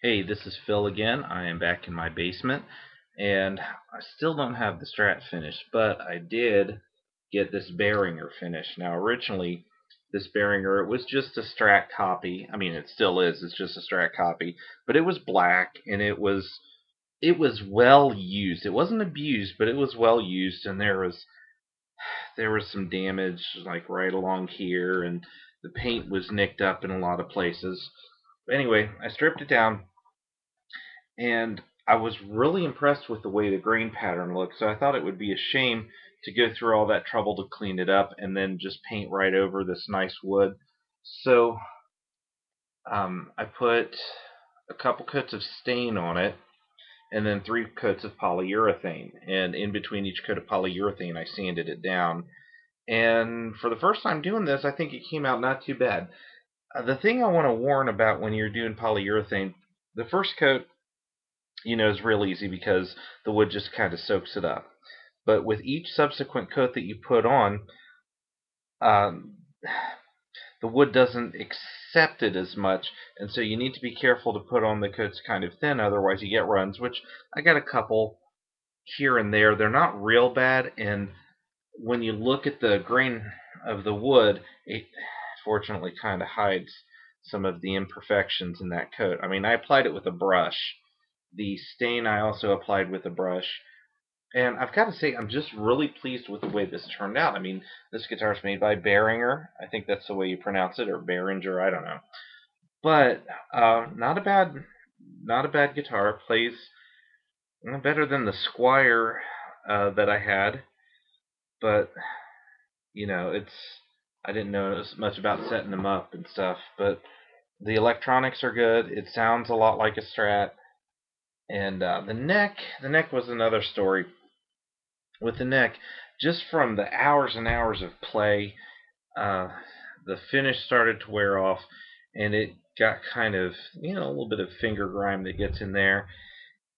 Hey, this is Phil again. I am back in my basement, and I still don't have the Strat finished, but I did get this Behringer finished. Now, originally, this Behringer, it was just a Strat copy. I mean, it still is. It's just a Strat copy, but it was black, and it was well used. It wasn't abused, but it was well used, and there was some damage like right along here, and the paint was nicked up in a lot of places. But anyway, I stripped it down and I was really impressed with the way the grain pattern looked. So I thought it would be a shame to go through all that trouble to clean it up and then just paint right over this nice wood. So I put a couple coats of stain on it and then 3 coats of polyurethane. And in between each coat of polyurethane, I sanded it down. And for the first time doing this, I think it came out not too bad. The thing I want to warn about when you're doing polyurethane, the first coat is real easy because the wood just kind of soaks it up. But with each subsequent coat that you put on, um, the wood doesn't accept it as much, and so you need to be careful to put on the coats kind of thin, otherwise you get runs, which I got a couple here and there. They're not real bad, and when you look at the grain of the wood, it fortunately kind of hides some of the imperfections in that coat. I mean, I applied it with a brush. The stain I also applied with a brush. And I've got to say, I'm just really pleased with the way this turned out. I mean, this guitar is made by Behringer. I think that's the way you pronounce it, or Behringer. I don't know. But not a bad guitar. Plays better than the Squire that I had. But it's I didn't know as much about setting them up and stuff. But the electronics are good. It sounds a lot like a Strat. And the neck was another story. With the neck, just from the hours and hours of play, uh, the finish started to wear off, and it got kind of, a little bit of finger grime that gets in there.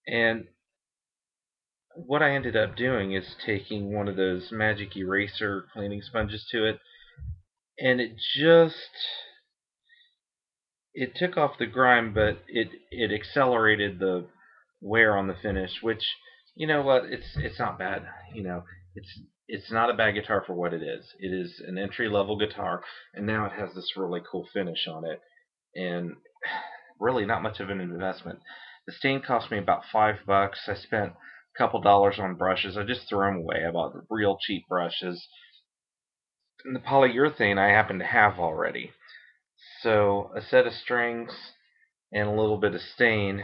And what I ended up doing is taking one of those magic eraser cleaning sponges to it, and it took off the grime, but it accelerated the wear on the finish, which you know what, it's not bad. It's not a bad guitar for what it is. It is an entry level guitar, and now it has this really cool finish on it, and really not much of an investment. The stain cost me about $5. I spent a couple dollars on brushes. I just threw them away. I bought real cheap brushes. And the polyurethane I happen to have already. So a set of strings and a little bit of stain,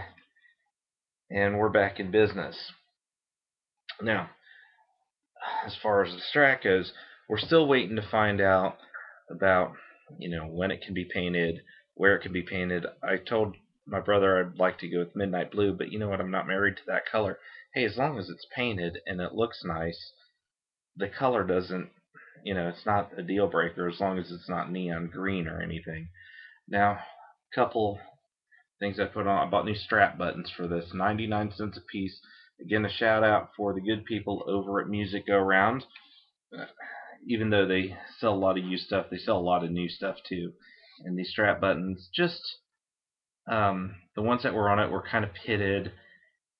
and we're back in business. Now, as far as the Strat goes, we're still waiting to find out about, when it can be painted, where it can be painted. I told my brother I'd like to go with midnight blue, but you know what? I'm not married to that color. Hey, as long as it's painted and it looks nice, the color doesn't, it's not a deal breaker as long as it's not neon green or anything. Now, a couple things I put on. I bought new strap buttons for this, 99 cents a piece. Again, a shout out for the good people over at Music Go Round. Uh, Even though they sell a lot of used stuff, they sell a lot of new stuff too. And these strap buttons, just the ones that were on it were kind of pitted,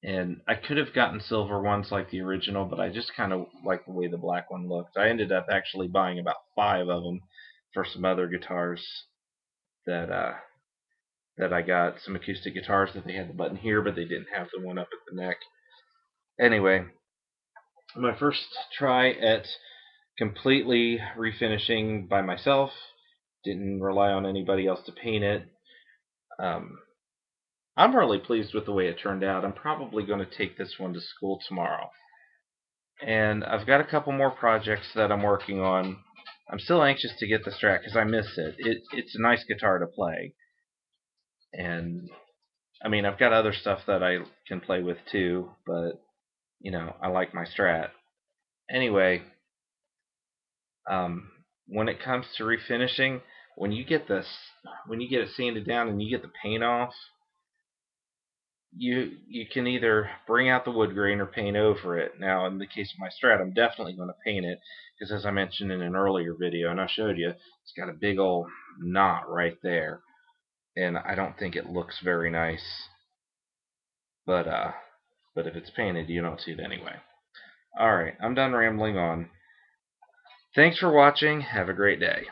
and I could have gotten silver ones like the original, but I just kind of like the way the black one looked. I ended up actually buying about 5 of them for some other guitars that I got, some acoustic guitars that they had the button here, but they didn't have the one up at the neck. Anyway, my first try at completely refinishing by myself. Didn't rely on anybody else to paint it. Um, I'm really pleased with the way it turned out. I'm probably going to take this one to school tomorrow. And I've got a couple more projects that I'm working on. I'm still anxious to get the Strat because I miss it. It's a nice guitar to play. And I mean, I've got other stuff that I can play with too, but I like my Strat. Anyway, when it comes to refinishing, when you get this, when you get it sanded down and you get the paint off, you can either bring out the wood grain or paint over it. Now, in the case of my Strat, I'm definitely going to paint it because, as I mentioned in an earlier video, and I showed you, it's got a big old knot right there, and I don't think it looks very nice. but if it's painted, you don't see it anyway. All right, I'm done rambling on. Thanks for watching. Have a great day.